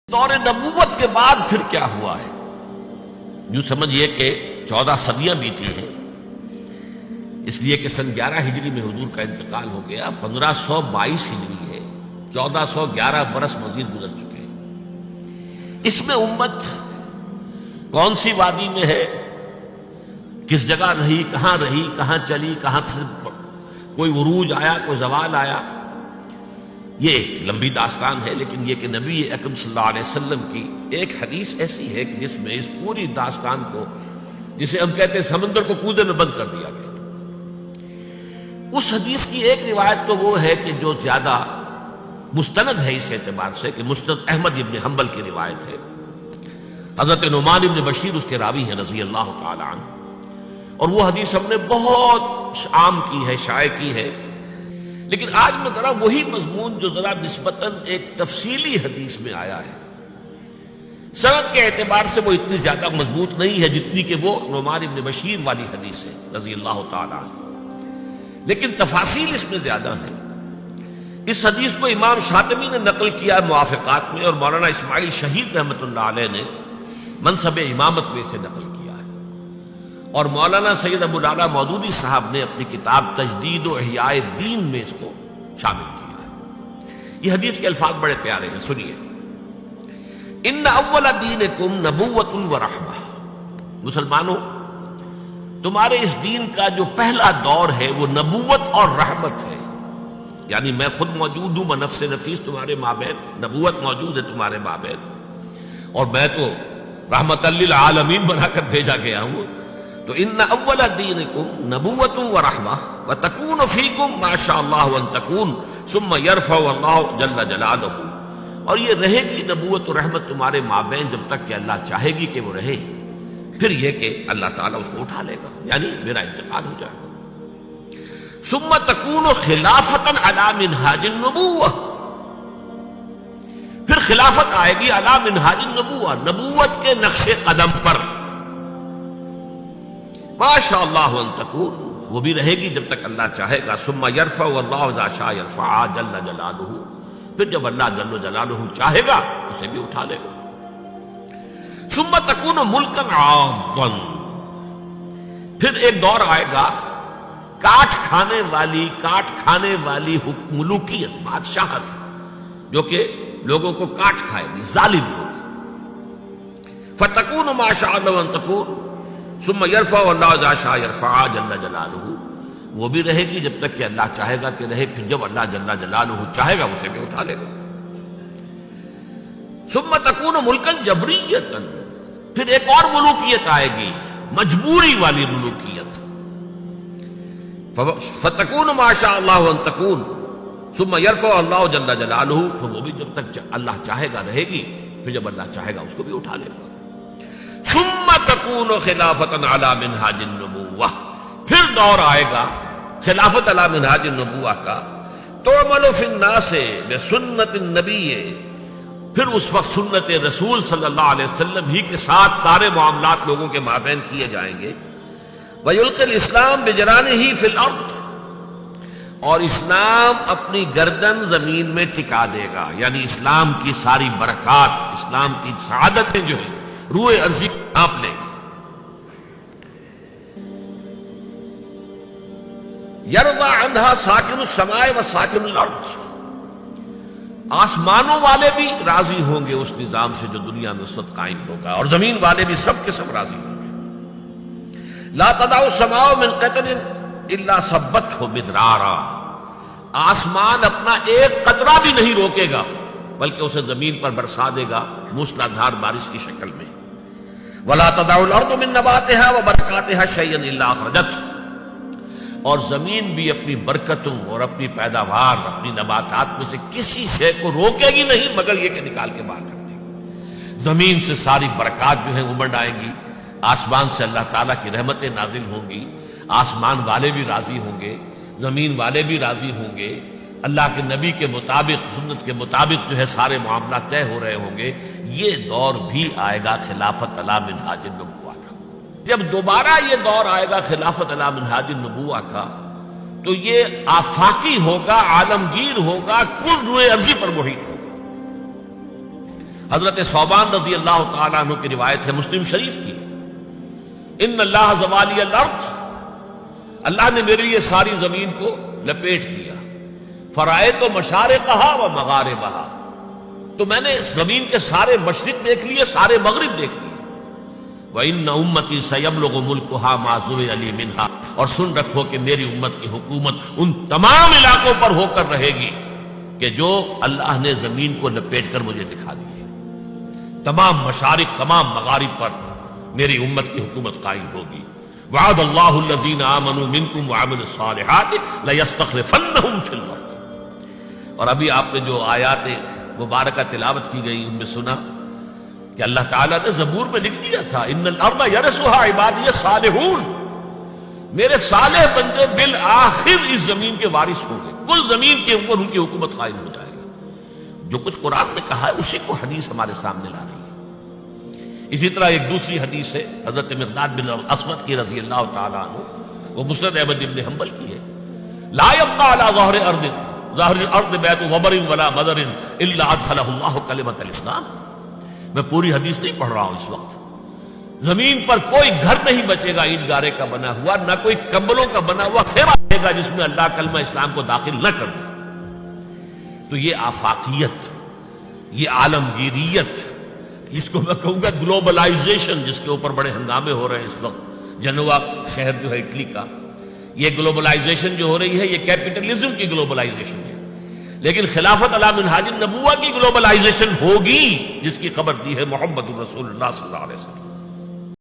دور نبوت کے بعد پھر کیا ہوا ہے؟ یوں سمجھئے کہ 14 صدیاں بیتی ہیں، اس لیے کہ سن 11 ہجری میں حضور کا انتقال ہو گیا، 1522 ہجری ہے، 1411 برس مزید گزر چکے ہیں۔ اس میں امت کون سی وادی میں ہے، کس جگہ رہی، کہاں چلی، کہاں سے کوئی عروج آیا، کوئی زوال آیا، یہ ایک لمبی داستان ہے۔ لیکن یہ کہ نبی اکرم صلی اللہ علیہ وسلم کی ایک حدیث ایسی ہے کہ جس میں اس پوری داستان کو، جسے ہم کہتے ہیں سمندر کو کودے میں بند کر دیا گیا۔ اس حدیث کی ایک روایت تو وہ ہے کہ جو زیادہ مستند ہے اس اعتبار سے کہ مسند احمد ابن حنبل کی روایت ہے، حضرت نعمان ابن بشیر اس کے راوی ہیں رضی اللہ تعالی عنہ، اور وہ حدیث ہم نے بہت عام کی ہے، شائع کی ہے۔ لیکن آج میں ذرا وہی مضمون جو ذرا نسبتاً ایک تفصیلی حدیث میں آیا ہے، سند کے اعتبار سے وہ اتنی زیادہ مضبوط نہیں ہے جتنی کہ وہ نعمان ابن بشیر والی حدیث ہے رضی اللہ تعالی عنہ، لیکن تفاصیل اس میں زیادہ ہیں۔ اس حدیث کو امام شاطبی نے نقل کیا ہے موافقات میں، اور مولانا اسماعیل شہید رحمۃ اللہ علیہ نے منصب امامت میں اسے نقل کیا ہے، اور مولانا سید ابو الاعلیٰ مودودی صاحب نے اپنی کتاب تجدید و احیاء الدین میں اس کو شامل کیا ہے۔ یہ حدیث کے الفاظ بڑے پیارے ہیں، سنیے۔ ان اول دینکم نبوۃ و رحمہ، مسلمانوں تمہارے اس دین کا جو پہلا دور ہے وہ نبوت اور رحمت ہے، یعنی میں خود موجود ہوں بنفس نفیس تمہارے مابین، نبوت موجود ہے تمہارے مابین، اور میں تو رحمت للعالمین بنا کر بھیجا گیا ہوں۔ تو ان اول دینکم نبوۃ و رحمہ وتکون فیکم ما شاء اللہ ان تکون ثم یرفع اللہ جل جلالہ، اور یہ رہے گی نبوت و رحمت تمہارے مابین جب تک کہ اللہ چاہے گی کہ وہ رہے، پھر یہ کہ اللہ تعالیٰ اس کو اٹھا لے گا، یعنی میرا انتقال ہو جائے گا۔ ثم تکون خلافتا علی منہاج النبوۃ، پھر خلافت آئے گی علی منہاج النبوۃ، نبوت کے نقش قدم پر، ما شاء اللہ ان تکون، وہ بھی رہے گی جب تک اللہ چاہے گا۔ ثم یرفع اللہ اذا شاء یرفع جل جلالہ، پھر جب اللہ جل جلالہ چاہے گا اسے بھی اٹھا لے گا۔ ثم تکون ملکا عاضا، پھر ایک دور آئے گا کاٹ کھانے والی ملوکیت، بادشاہت، جو کہ لوگوں کو کاٹ کھائے گی، ظالم ہوگی۔ فتکون ما شاء اللہ ان تکون ثم یرفع اللہ اذا شاء یرفع جل جلالہ، وہ بھی رہے گی جب تک کہ اللہ چاہے گا کہ رہے، پھر جب اللہ جل جلالہ چاہے گا اسے بھی اٹھا لے گا۔ ثم تکون ملکا جبریتا، پھر ایک اور ملوکیت آئے گی، مجبوری والی ملوکیت۔ فتکون ما شاء اللہ ان تکون ثم یرفع اللہ جل جلالہ، پھر وہ بھی جب تک اللہ چاہے گا رہے گی، پھر جب اللہ چاہے گا اس کو بھی اٹھا لے گا۔ ثم تکون خلافتا علی منہاج النبوۃ، پھر دور آئے گا خلافت علی منہاج النبوۃ کا، تعمل فی الناس بسنت النبی، پھر اس وقت سنت رسول صلی اللہ علیہ وسلم ہی کے ساتھ سارے معاملات لوگوں کے مابین کیے جائیں گے۔ ویلقی الاسلام بجرانہ فی الارض، اور اسلام اپنی گردن زمین میں ٹکا دے گا، یعنی اسلام کی ساری برکات، اسلام کی سعادتیں جو ہیں روئے ارضی آپ نے۔ یرضی عنہا ساکن السماء و ساکن الارض، آسمانوں والے بھی راضی ہوں گے اس نظام سے جو دنیا میں اس وقت قائم ہوگا، اور زمین والے بھی سب کے سب راضی ہوں گے۔ لا تدع السماء من قطر الا صبته مدرارا، آسمان اپنا ایک قطرہ بھی نہیں روکے گا بلکہ اسے زمین پر برسا دے گا موسلادھار بارش کی شکل میں۔ ولا تدع الارض من نباتها وبرکاتها شيئا الا اخرجته، اور زمین بھی اپنی برکتوں اور اپنی پیداوار، اپنی نباتات میں سے کسی شے کو روکے گی نہیں مگر یہ کہ نکال کے باہر کر دے گی۔ زمین سے ساری برکات جو ہیں امڑ آئیں گی، آسمان سے اللہ تعالیٰ کی رحمتیں نازل ہوں گی، آسمان والے بھی راضی ہوں گے، زمین والے بھی راضی ہوں گے، اللہ کے نبی کے مطابق، سنت کے مطابق جو ہے سارے معاملات طے ہو رہے ہوں گے۔ یہ دور بھی آئے گا خلافت علی منہاج النبوۃ کا۔ جب دوبارہ یہ دور آئے گا خلافت علی منہاج النبوۃ کا، تو یہ آفاقی ہوگا، عالمگیر ہوگا، کل روئے ارضی پر محیط ہوگا۔ حضرت ثوبان رضی اللہ تعالیٰ عنہ کی روایت ہے مسلم شریف کی، ان اللہ زوالی الارض، اللہ نے میرے لیے ساری زمین کو لپیٹ دیا، فرائیت مشارقہا و مغاربہا، تو میں نے زمین کے سارے مشرق دیکھ لیے، سارے مغرب دیکھ لیے، وَإِنَّ أُمَّتِي سَيَبْلُغُ مُلْكُهَا مَا ذُرِّيَ لِي مِنْهَا، اور سن رکھو کہ میری امت کی حکومت ان تمام علاقوں پر ہو کر رہے گی کہ جو اللہ نے زمین کو لپیٹ کر مجھے دکھا دیے، تمام مشارق تمام مغارب پر میری امت کی حکومت قائم ہوگی۔ وعد اللہ الذین آمنوا منکم وعملوا الصالحات لیستخلفنہم فی الارض۔ اور ابھی آپ نے جو آیات مبارکہ تلاوت کی گئی ان میں سنا کہ اللہ تعالیٰ نے زبور میں لکھ دیا تھا ان الارض یرثها عبادی الصالحون، میرے صالح بندے بالآخر اس زمین کے وارث ہوں گے، کل زمین کے اوپر ان کی حکومت قائم ہو جائے گی۔ جو کچھ قرآن نے کہا ہے اسی کو حدیث ہمارے سامنے لا رہی ہے۔ اسی طرح ایک دوسری حدیث ہے حضرت مقداد بن اسود کی رضی اللہ تعالیٰ عنہ، وہ مسند احمد بن حنبل کی ہے، لا يبقى على ظہر الارض بیت وبر ولا مدر الا ادخلہ اللہ کلمۃ الاسلام۔ میں پوری حدیث نہیں پڑھ رہا ہوں اس وقت۔ زمین پر کوئی گھر نہیں بچے گا اینٹ گارے کا بنا ہوا، نہ کوئی کمبلوں کا بنا ہوا خیمہ رہے گا جس میں اللہ کلمہ اسلام کو داخل نہ کر دے۔ تو یہ آفاقیت، یہ عالمگیریت، اس کو میں کہوں گا گلوبلائزیشن، جس کے اوپر بڑے ہنگامے ہو رہے ہیں اس وقت، جنوا شہر جو ہے اٹلی کا، یہ گلوبلائزیشن جو ہو رہی ہے یہ کیپٹلزم کی گلوبلائزیشن ہے، لیکن خلافت علی منہاج النبوہ کی گلوبلائزیشن ہوگی جس کی خبر دی ہے محمد الرسول اللہ صلی اللہ علیہ وسلم۔